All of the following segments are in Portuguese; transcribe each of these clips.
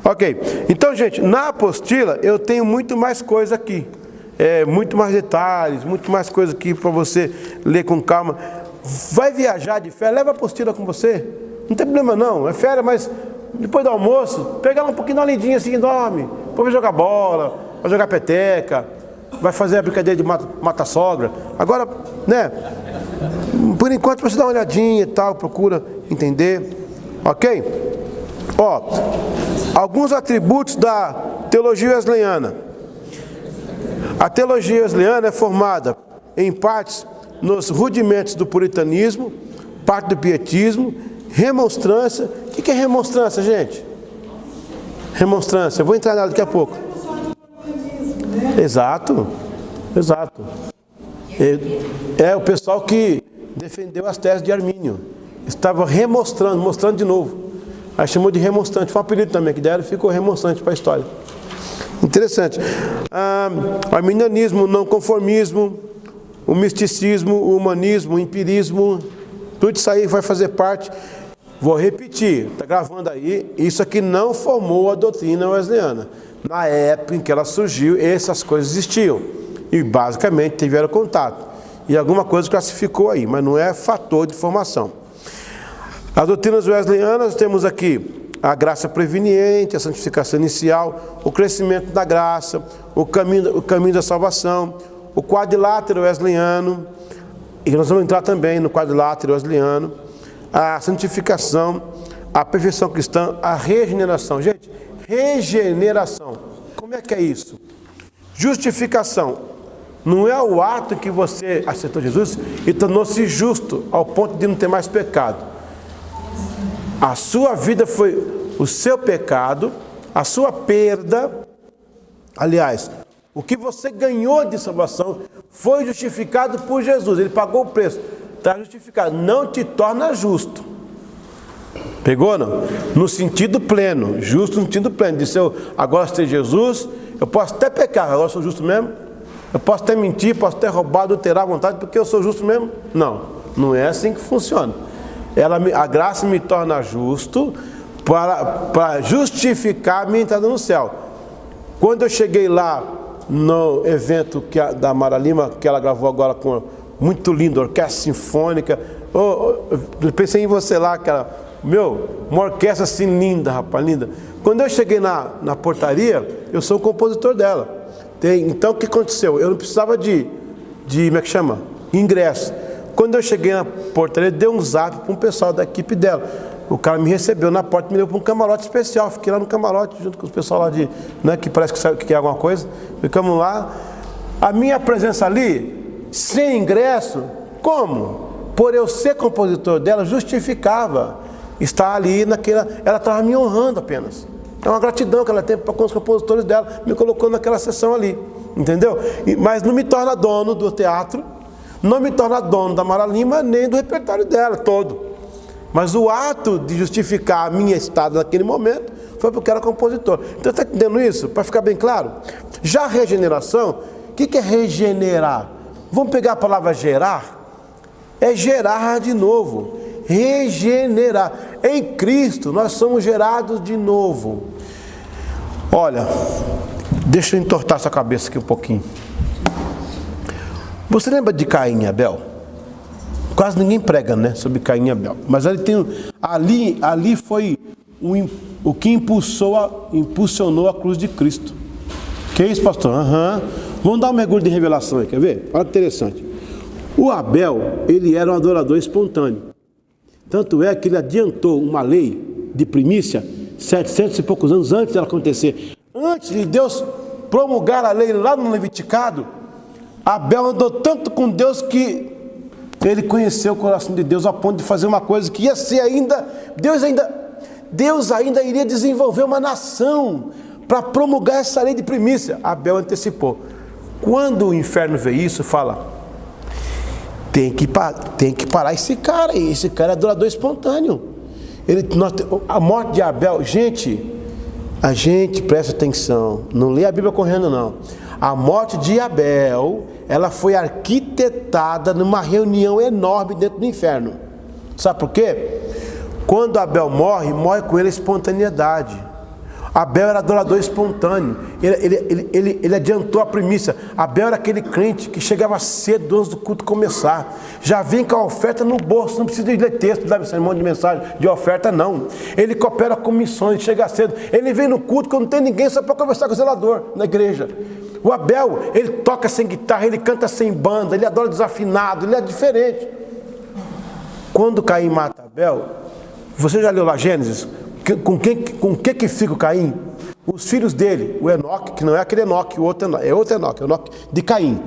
Ok, então gente, na apostila eu tenho muito mais coisa aqui, muito mais detalhes, muito mais coisa aqui para você ler com calma. Vai viajar de férias, leva a apostila com você, não tem problema não, é férias, mas depois do almoço, pega lá um pouquinho da lindinha assim e dorme, depois vai jogar bola, vai jogar peteca, vai fazer a brincadeira de mata-sogra. Agora, né, por enquanto você dá uma olhadinha e tal, procura entender, ok? Ó, alguns atributos da teologia wesleyana. A teologia wesleyana é formada em partes nos rudimentos do puritanismo, parte do pietismo, remonstrância. O que é remonstrância, gente? Remonstrância, eu vou entrar nela daqui a pouco. Exato, exato. É o pessoal que defendeu as teses de Armínio. Estava remostrando, mostrando de novo. Aí chamou de remonstrante, foi um apelido também que deram, ficou remonstrante para a história. Interessante. Arminianismo, não conformismo, o misticismo, o humanismo, o empirismo, tudo isso aí vai fazer parte. Vou repetir, está gravando aí, isso aqui não formou a doutrina wesleyana. Na época em que ela surgiu, essas coisas existiam. E basicamente tiveram contato. E alguma coisa classificou aí, mas não é fator de formação. As doutrinas wesleyanas, temos aqui a graça preveniente, a santificação inicial, o crescimento da graça, o caminho da salvação, o quadrilátero wesleyano, e nós vamos entrar também no quadrilátero wesleyano, a santificação, a perfeição cristã, a regeneração. Gente, regeneração, como é que é isso? Justificação, não é o ato que você aceitou Jesus e tornou-se justo ao ponto de não ter mais pecado. A sua vida foi o seu pecado, a sua perda. Aliás, o que você ganhou de salvação foi justificado por Jesus. Ele pagou o preço, está justificado. Não te torna justo. Pegou não? No sentido pleno, justo no sentido pleno. Disse eu, agora tem Jesus, eu posso até pecar, agora eu sou justo mesmo. Eu posso até mentir, posso até roubar, adulterar à vontade, porque eu sou justo mesmo. Não, não é assim que funciona. A graça me torna justo para justificar a minha entrada no céu. Quando eu cheguei lá no evento da Mara Lima, que ela gravou agora com muito lindo, orquestra sinfônica, eu pensei em você lá, uma orquestra assim linda, rapaz, linda. Quando eu cheguei na portaria, eu sou o compositor dela. Então o que aconteceu? Eu não precisava de como é que chama? Ingresso. Quando eu cheguei na portaria, dei um zap para um pessoal da equipe dela. O cara me recebeu na porta e me levou para um camarote especial. Fiquei lá no camarote junto com os pessoal lá que parece que sabe o que é alguma coisa. Ficamos lá. A minha presença ali, sem ingresso, como? Por eu ser compositor dela, justificava estar ali naquela. Ela estava me honrando apenas. É uma gratidão que ela tem com os compositores dela, me colocou naquela sessão ali. Entendeu? Mas não me torna dono do teatro. Não me torna dono da Mara Lima, nem do repertório dela todo. Mas o ato de justificar a minha estada naquele momento foi porque era compositor. Então está entendendo isso? Para ficar bem claro? Já a regeneração, o que é regenerar? Vamos pegar a palavra gerar? É gerar de novo. Regenerar. Em Cristo nós somos gerados de novo. Olha, deixa eu entortar essa cabeça aqui um pouquinho. Você lembra de Caim e Abel? Quase ninguém prega, né, sobre Caim e Abel. Mas ali foi o que impulsionou a cruz de Cristo. Que é isso, pastor? Vamos dar um mergulho de revelação aí, quer ver? Olha que interessante. O Abel, ele era um adorador espontâneo. Tanto é que ele adiantou uma lei de primícia 700 e poucos anos antes dela acontecer. Antes de Deus promulgar a lei lá no Leviticado, Abel andou tanto com Deus que ele conheceu o coração de Deus a ponto de fazer uma coisa que ia ser Deus ainda iria desenvolver uma nação para promulgar essa lei de primícia. Abel antecipou. Quando o inferno vê isso, fala: tem que parar esse cara é adorador espontâneo. A morte de Abel, a gente presta atenção, não lê a Bíblia correndo não. A morte de Abel, ela foi arquitetada numa reunião enorme dentro do inferno. Sabe por quê? Quando Abel morre com ele a espontaneidade. Abel era adorador espontâneo. Ele adiantou a primícia. Abel era aquele crente que chegava cedo antes do culto começar. Já vem com a oferta no bolso. Não precisa de ler texto, dar sermão de mensagem de oferta, não. Ele coopera com missões, chega cedo. Ele vem no culto quando não tem ninguém, só para conversar com o zelador na igreja. O Abel, ele toca sem guitarra, ele canta sem banda, ele adora desafinado, ele é diferente. Quando Caim mata Abel, você já leu lá Gênesis? Com que fica o Caim? Os filhos dele, o Enoque, que não é aquele Enoque, o outro Enoque, é outro Enoque, o Enoque de Caim,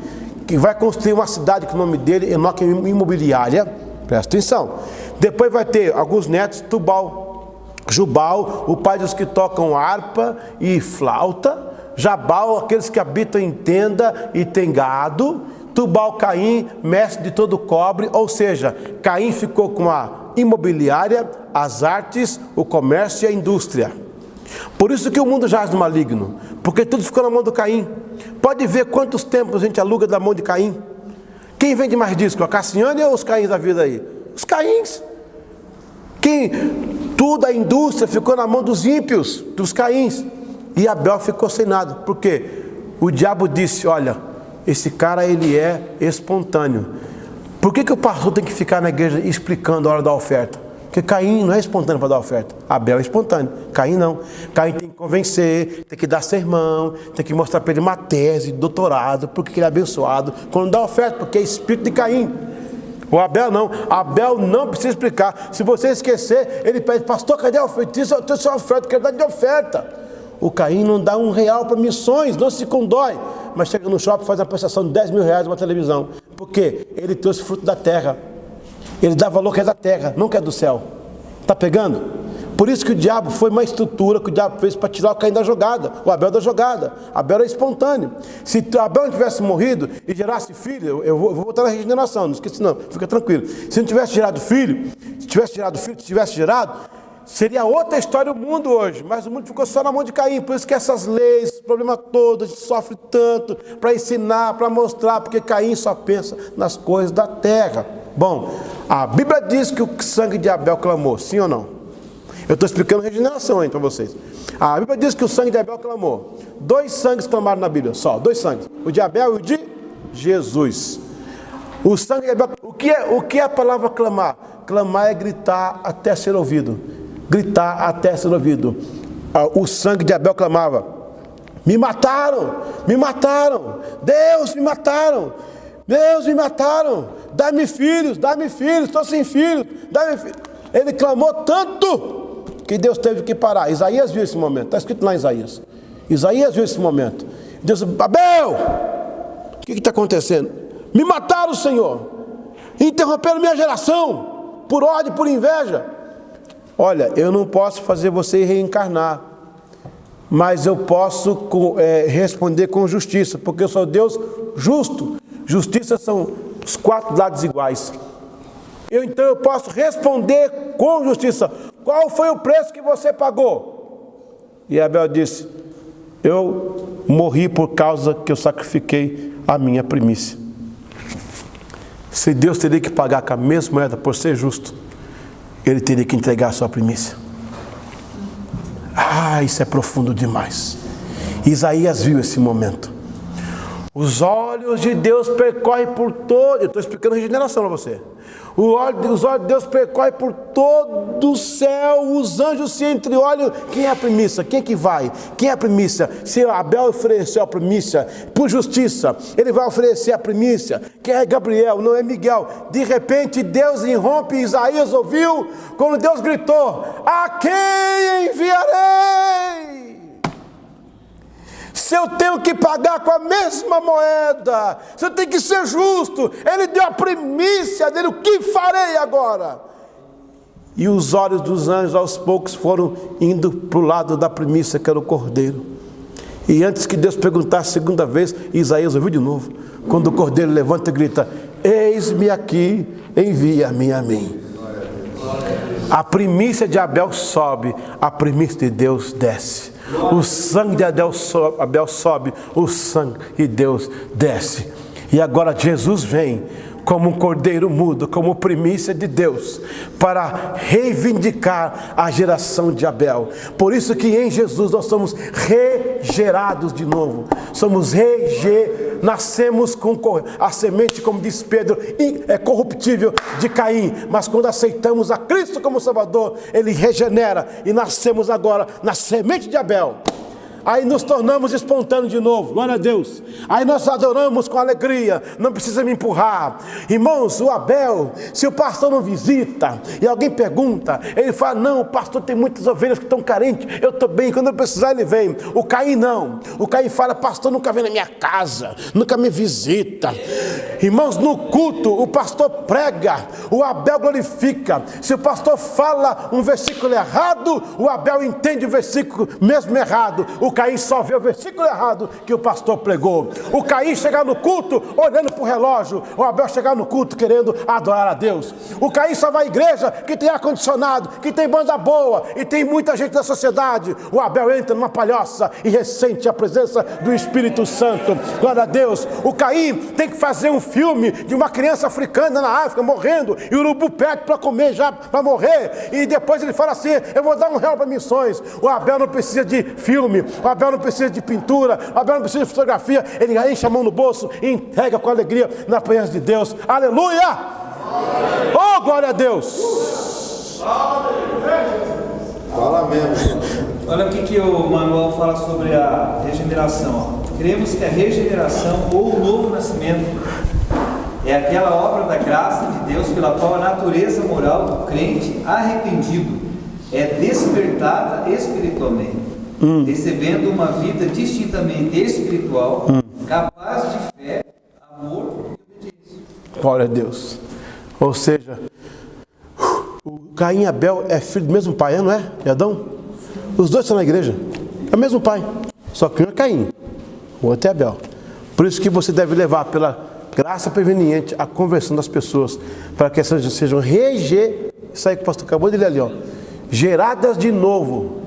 que vai construir uma cidade com o nome dele, Enoque Imobiliária, presta atenção. Depois vai ter alguns netos, Tubal, Jubal, o pai dos que tocam harpa e flauta, Jabal, aqueles que habitam em tenda e tem gado, Tubal, Caim, mestre de todo cobre, ou seja, Caim ficou com a imobiliária, as artes, o comércio e a indústria. Por isso que o mundo jaz no maligno, porque tudo ficou na mão do Caim. Pode ver quantos tempos a gente aluga da mão de Caim. Quem vende mais disco, a Cassiane ou os Caíns da vida aí? Os Caíns. Tudo a indústria ficou na mão dos ímpios, dos Caíns. E Abel ficou sem nada. Por quê? O diabo disse, olha, esse cara ele é espontâneo. Por que o pastor tem que ficar na igreja explicando a hora da oferta? Porque Caim não é espontâneo para dar oferta. Abel é espontâneo. Caim não. Caim tem que convencer, tem que dar sermão, tem que mostrar para ele uma tese, doutorado, porque ele é abençoado. Quando dá oferta, porque é espírito de Caim. O Abel não. Abel não precisa explicar. Se você esquecer, ele pede, pastor, cadê a oferta? Isso é sua oferta, quero dar de oferta. O Caim não dá R$1 para missões, não se condói. Mas chega no shopping e faz uma prestação de R$10.000 numa televisão. Por quê? Ele trouxe fruto da terra. Ele dá valor que é da terra, não que é do céu. Está pegando? Por isso que o diabo foi uma estrutura que o diabo fez para tirar o Caim da jogada, o Abel da jogada. Abel era espontâneo. Se Abel não tivesse morrido e gerasse filho, eu vou voltar na regeneração, não esqueci não, fica tranquilo. Se não tivesse gerado filho, seria outra história o mundo hoje, mas o mundo ficou só na mão de Caim. Por isso que essas leis, esse problema todo, a gente sofre tanto para ensinar, para mostrar, porque Caim só pensa nas coisas da terra. Bom, a Bíblia diz que o sangue de Abel clamou, sim ou não? Eu estou explicando regeneração aí para vocês. A Bíblia diz que o sangue de Abel clamou. 2 sangues clamaram na Bíblia, só 2 sangues, o de Abel e o de Jesus. O sangue de Abel, o que é a palavra clamar? Clamar é gritar até ser ouvido. Gritar até ser ouvido. O sangue de Abel clamava: me mataram, Deus, me mataram, Deus, me mataram, dá-me filhos, estou sem filhos, dá-me filhos. Ele clamou tanto que Deus teve que parar. Isaías viu esse momento, está escrito lá em Isaías. Isaías viu esse momento. Deus disse: Abel, o que está acontecendo? Me mataram, Senhor, interromperam minha geração, por ódio, por inveja. Olha, eu não posso fazer você reencarnar, mas eu posso responder com justiça, porque eu sou Deus justo. Justiça são os 4 lados iguais. Então eu posso responder com justiça. Qual foi o preço que você pagou? E Abel disse: eu morri por causa que eu sacrifiquei a minha primícia. Se Deus teria que pagar com a mesma moeda por ser justo, ele teria que entregar a sua primícia. Isso é profundo demais. Isaías viu esse momento. Os olhos de Deus percorrem por todo... Eu estou explicando regeneração para você. Os olhos de Deus percorrem por todo o céu. Os anjos se entreolham. Quem é a primícia? Quem é que vai? Quem é a primícia? Se Abel ofereceu a primícia por justiça, ele vai oferecer a primícia. Quem é Gabriel? Não é Miguel. De repente Deus irrompe. Isaías ouviu quando Deus gritou: a quem enviarei? Se eu tenho que pagar com a mesma moeda, se eu tenho que ser justo, ele deu a primícia dele, o que farei agora? E os olhos dos anjos aos poucos foram indo para o lado da primícia, que era o cordeiro. E antes que Deus perguntasse a segunda vez, Isaías ouviu de novo, quando o cordeiro levanta e grita: eis-me aqui, envia-me a mim. A primícia de Abel sobe, a primícia de Deus desce. O sangue de Abel sobe, o sangue de Deus desce. E agora Jesus vem como um cordeiro mudo, como primícia de Deus, para reivindicar a geração de Abel. Por isso que em Jesus nós somos regerados de novo. Somos nascemos com a semente, como diz Pedro, é corruptível de Caim. Mas quando aceitamos a Cristo como Salvador, Ele regenera e nascemos agora na semente de Abel. Aí nos tornamos espontâneos de novo, glória a Deus. Aí nós adoramos com alegria, não precisa me empurrar. Irmãos, o Abel, se o pastor não visita e alguém pergunta, ele fala: não, o pastor tem muitas ovelhas que estão carentes, eu estou bem, quando eu precisar ele vem. O Caim não, o Caim fala: pastor nunca vem na minha casa, nunca me visita. Irmãos, no culto o pastor prega, o Abel glorifica. Se o pastor fala um versículo errado, o Abel entende o versículo mesmo errado. O Caim só vê o versículo errado que o pastor pregou. O Caim chegar no culto olhando para o relógio, o Abel chegar no culto querendo adorar a Deus. O Caim só vai à igreja que tem ar-condicionado, que tem banda boa e tem muita gente da sociedade. O Abel entra numa palhoça e ressente a presença do Espírito Santo. Glória a Deus. O Caim tem que fazer um filme de uma criança africana na África morrendo e o urubu pede para comer já para morrer, e depois ele fala assim: eu vou dar R$1 para missões. O Abel não precisa de filme, o Abel não precisa de pintura, o Abel não precisa de fotografia. Ele enche a mão no bolso e entrega com alegria na presença de Deus. Aleluia! Oh, glória a Deus! Fala mesmo. Olha o que o Manuel fala sobre a regeneração. Cremos que a regeneração ou o novo nascimento é aquela obra da graça de Deus pela qual a natureza moral do crente arrependido é despertada espiritualmente, recebendo uma vida distintamente espiritual, capaz de fé, amor e obediência. Glória a Deus. Ou seja, o Caim e Abel é filho do mesmo pai, não é? E Adão? Os dois estão na igreja. É o mesmo pai. Só que um é Caim, o outro é Abel. Por isso que você deve levar pela graça preveniente a conversão das pessoas, para que essas sejam isso aí que o pastor acabou de ler ali, ó, geradas de novo.